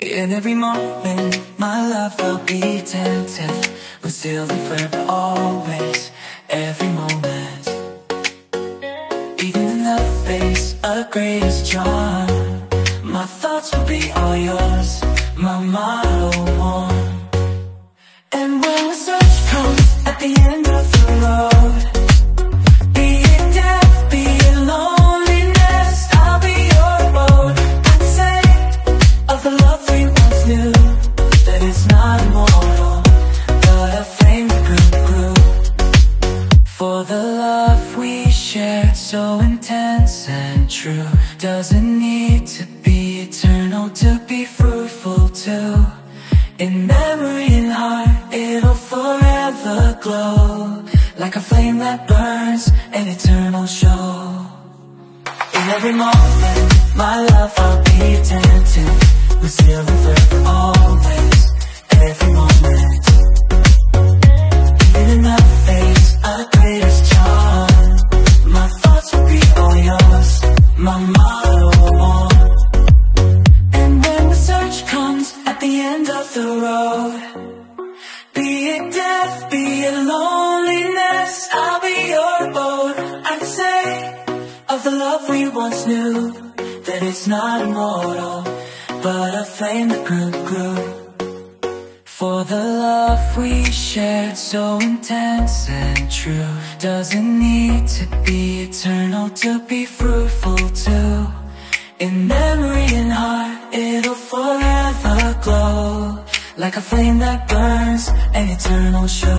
In every moment, my love will be tempted, but still and forever, always, every moment. Even in the face of greatest charm, my thoughts will be all yours, my motto one. And when the search comes at the end of the road, be it death, be it loneliness, I'll be your road. I'd say of the love we once knew, that it's not immortal, but a flame that grew. For the love we shared, so intense and true, doesn't need to be eternal to be fruitful too. In memory and heart, it'll forever glow, like a flame that burns, an eternal show. In every moment, my love I'll be attentive, with still and forever, always, every moment. Even in the face of greatest charm, my thoughts will be all yours, my motto one. And when the search comes at the end of the road, be it death, be it loneliness, I'll be your boat. I'd say of the love we once knew, that it's not immortal, but a flame that grew. For the love we shared, so intense and true, doesn't need to be eternal to be fruitful too. In memory and heart, it'll forever glow, like a flame that burns, an eternal show.